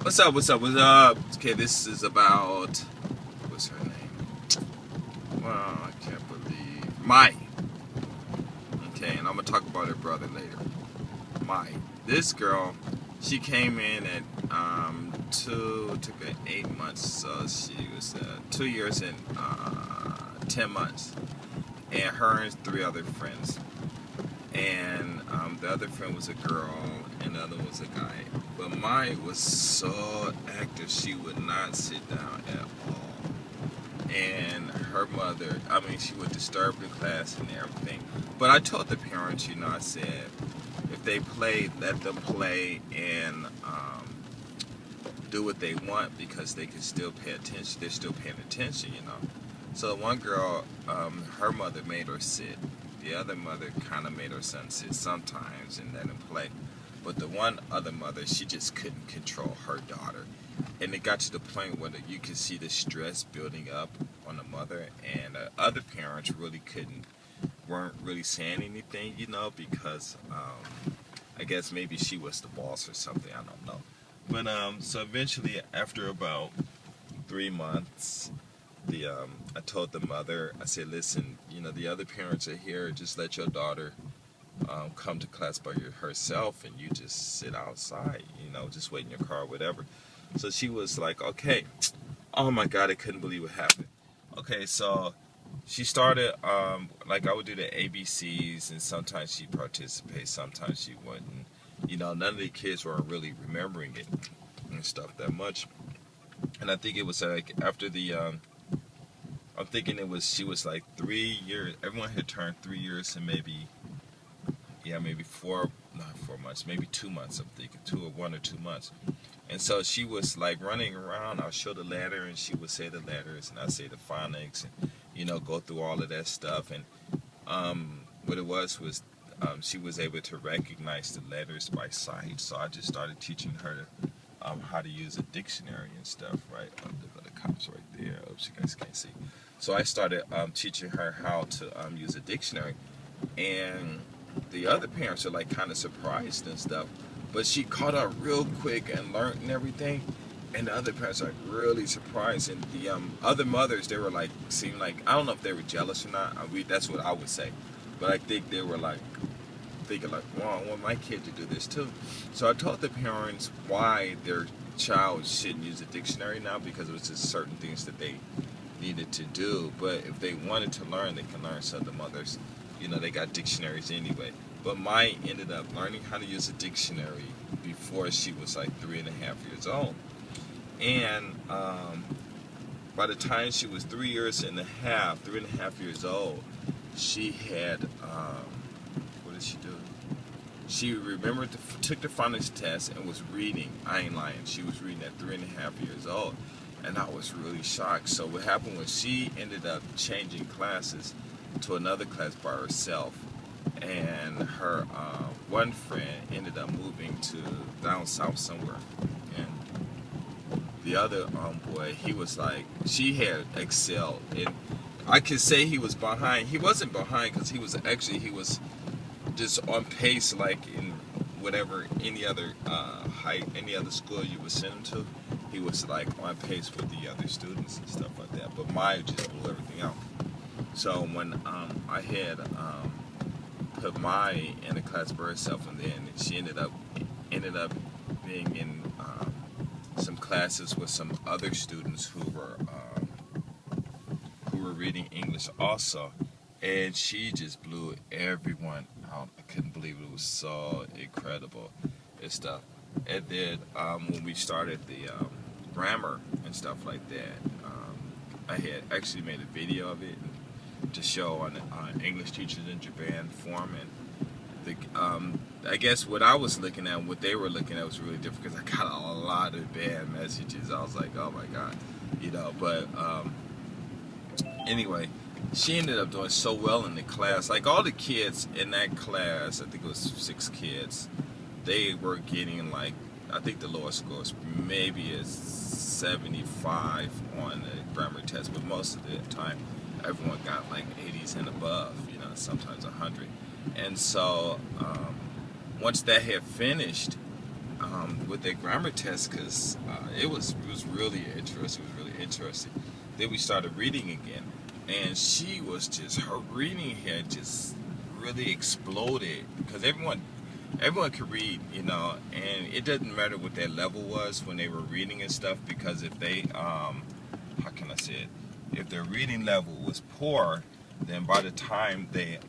What's up? What's up? What's up? Okay, this is about what's her name? Well, I can't believe Mai. Okay, and I'm gonna talk about her brother later. Mai. This girl, she came in at took her 8 months, so she was 2 years and 10 months, and her and three other friends, and the other friend was a girl, and the other was a guy. But Mai was so active, she would not sit down at all. And her mother, I mean, she would disturb the class and everything. But I told the parents, I said, if they play, let them play and do what they want, because they can still pay attention. They're still paying attention. So one girl, her mother made her sit. The other mother kind of made her son sit sometimes and let him play. But the one other mother, she just couldn't control her daughter. And it got to the point where you could see the stress building up on the mother. And other parents really weren't really saying anything, because I guess maybe she was the boss or something. I don't know. But so eventually, after about 3 months, I told the mother, I said, listen, the other parents are here. Just let your daughter come to class by herself, and you just sit outside, just wait in your car or whatever. So she was like, okay. Oh my God, I couldn't believe what happened. Okay, so she started, like I would do the ABCs, and sometimes she'd participate, sometimes she wouldn't. None of the kids were really remembering it and stuff that much. And I think it was like after I'm thinking she was like 3 years, everyone had turned 3 years and maybe not 4 months, maybe 2 months, I'm thinking, 1 or 2 months. And so she was like running around. I'll show the letter, and she would say the letters, and I'd say the phonics, and go through all of that stuff. And what it was she was able to recognize the letters by sight. So I just started teaching her how to use a dictionary and stuff, right? The cops right there. Oops, you guys can't see. So I started teaching her how to use a dictionary, and the other parents are like kind of surprised and stuff, but she caught up real quick and learned and everything. And the other parents are really surprised, and the other mothers, they were like, seemed like, I don't know if they were jealous or not. That's what I would say, but I think they were like thinking like, wow, I want my kid to do this too. So I told the parents why their child shouldn't use a dictionary now, because it was just certain things that they needed to do. But if they wanted to learn, they can learn. So the mothers, they got dictionaries anyway. But Mai ended up learning how to use a dictionary before she was like 3.5 years old. And by the time she was 3.5 years old, she had, what did she do? She remembered, took the phonics test and was reading. I ain't lying. She was reading at 3.5 years old. And I was really shocked. So what happened was she ended up changing classes to another class by herself. And her one friend ended up moving to down south somewhere. And the other boy, he was like, she had excelled. And I could say he was behind. He wasn't behind, because he was just on pace, like in whatever any other any other school you would send him to. He was like on pace with the other students and stuff like that. But Maya just blew everything out. So when I had put Maya in a class by herself, and then she ended up being in some classes with some other students who were reading English also, and she just blew everyone out. I couldn't believe it. It was so incredible and stuff. And then when we started the grammar and stuff like that, I had actually made a video of it to show on English Teachers in Japan forum. And I guess what I was looking at, what they were looking at, was really different, because I got a lot of bad messages. I was like, oh my God, But anyway, she ended up doing so well in the class. Like all the kids in that class, I think it was 6 kids, they were getting like, I think the lowest score was maybe a 75 on the grammar test, but most of the time everyone got like 80s and above, sometimes 100. And so once that had finished, with that grammar test, because it was really interesting. It was really interesting. Then we started reading again, and she was just, her reading had just really exploded, because everyone could read, you know, and it doesn't matter what their level was when they were reading and stuff, because if they how can I say it, if their reading level was poor, then by the time they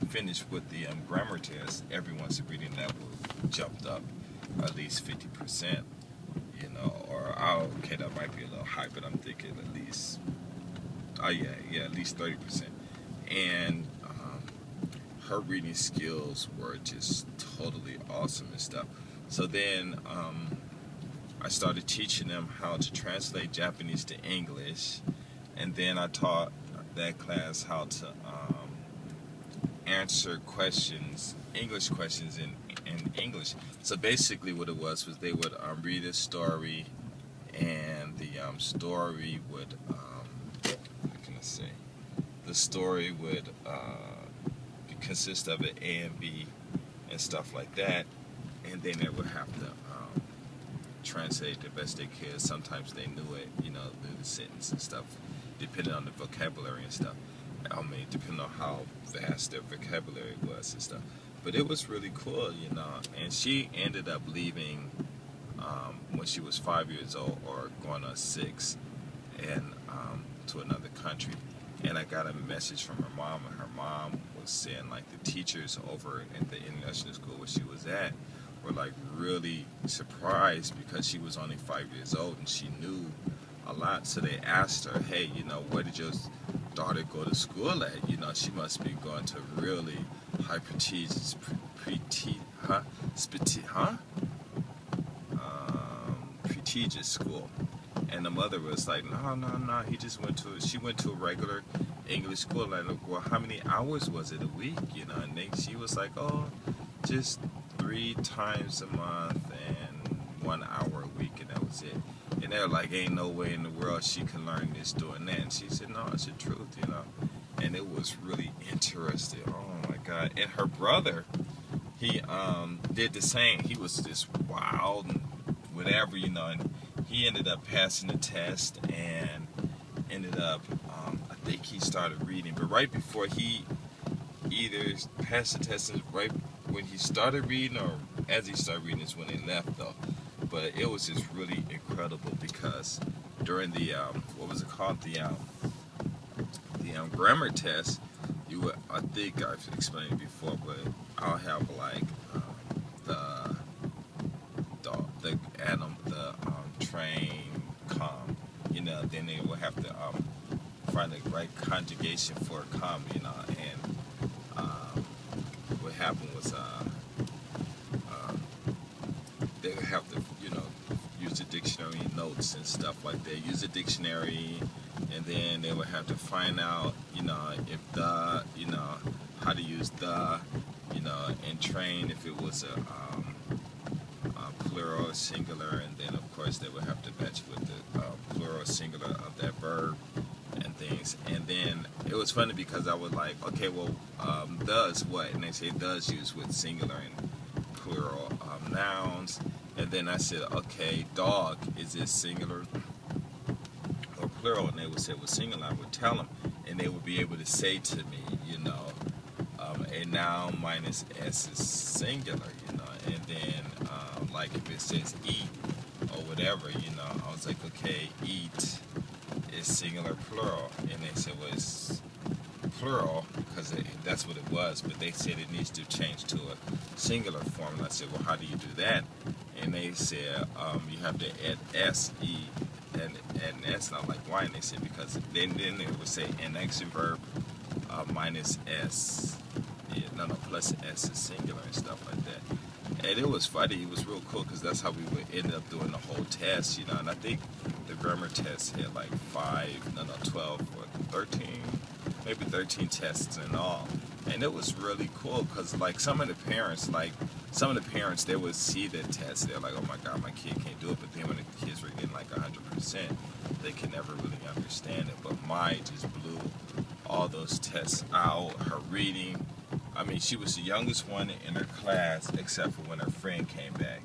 finished with the grammar test, everyone's reading level jumped up at least 50%, you know, or okay, that might be a little high, but I'm thinking at least, oh yeah, at least 30%. And her reading skills were just totally awesome and stuff. So then I started teaching them how to translate Japanese to English, and then I taught that class how to answer questions, English questions in English. So basically what it was they would read a story, and the story would, what can I say, the story would consist of an A and B and stuff like that, and then they would have to translate the best they could. Sometimes they knew it, you know, the sentence and stuff, depending on the vocabulary and stuff. I mean, depending on how vast their vocabulary was and stuff. But it was really cool, you know. And she ended up leaving when she was 5 years old, or going on 6, and to another country. And I got a message from her mom, and her mom was saying, like, the teachers over at the international school where she was at were like really surprised, because she was only 5 years old and she knew a lot. So they asked her, hey, you know, where did your daughter go to school at? You know, she must be going to really high prestigious, prestigious school. And the mother was like, no, she went to a regular English school. And I'm like, well, how many hours was it a week? You know, and then she was like, oh, just 3 times a month and 1 hour a week, and that was it. And they're like, ain't no way in the world she can learn this doing that. And she said, no, it's the truth, you know. And it was really interesting. Oh my God. And her brother, he did the same. He was just wild and whatever, you know, and he ended up passing the test, and ended up, I think he started reading, but right before he either passed the test, right when he started reading, or as he started reading is when they left, though. But it was just really incredible, because during the what was it called, the grammar test, you would, I think I've explained it before, but I'll have like the atom, the train, come, you know, then they will have to find the right conjugation for come, you know, and what happened was they would have to, you know, use the dictionary notes and stuff like that, use the dictionary, and then they would have to find out, you know, if the, you know, how to use the, you know, and train if it was a plural or singular, and then of course they would have to match with the plural or singular of that verb and things. And then it was funny, because I was like, okay, well, does what? And they say does used with singular and plural nouns. And then I said, okay, dog, is it singular or plural? And they would say, well, singular. I would tell them, and they would be able to say to me, you know, a noun minus s is singular, you know. And then like if it says eat or whatever, you know, I was like, okay, eat is singular, plural. And they said, well, it's plural, because that's what it was, but they said it needs to change to a singular form. And I said, well, how do you do that? And they said, you have to add s, e, and an s. And I'm like, why? And they said, because then they would say an action verb minus s, plus s is singular and stuff like that. And it was funny. It was real cool, because that's how we would end up doing the whole test, you know. And I think the grammar test had like 12 or 13, maybe 13 tests in all. And it was really cool, because like some of the parents, they would see the test. They're like, oh my God, my kid can't do it. But then when the kids were getting like 100%, they could never really understand it. But mine just blew all those tests out. Her reading, I mean, she was the youngest one in her class, except for when her friend came back.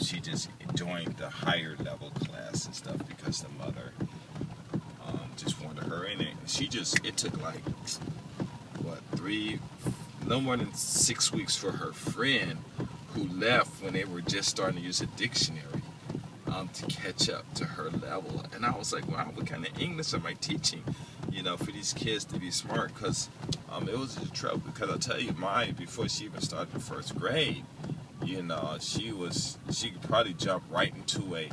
she just joined the higher level class and stuff because the mother just wanted her in it. It took like, what, no more than 6 weeks for her friend who left when they were just starting to use a dictionary to catch up to her level. And I was like, wow, what kind of English am I teaching, for these kids to be smart? Because it was a trouble. Because I'll tell you, before she even started first grade, she could probably jump right into a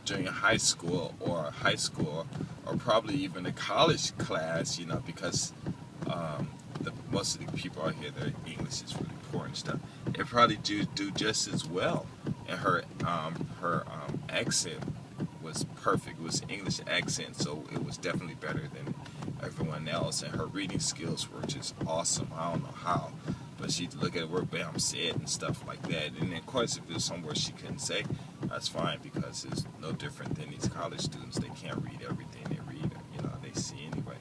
junior high school or probably even a college class, because most of the people out here, their English is really poor and stuff. They probably do just as well. And her accent was perfect. It was English accent, so it was definitely better than everyone else. And her reading skills were just awesome. I don't know how, but she'd look at where Bam said and stuff like that. And then, of course, if there's somewhere she couldn't say, that's fine, because it's no different than these college students. They can't read everything they read, they see anyway,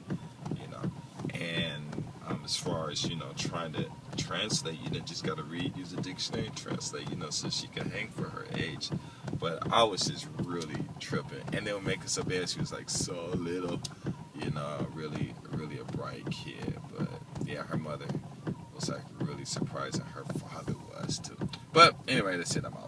And as far as, trying to translate, just got to read, use a dictionary, and translate, so she can hang for her age. But I was just really tripping. And they would make her so bad. She was like so little, really, really a bright kid. But yeah, her mother was like really surprised, and her father was too. But anyway, that's it. I'm out.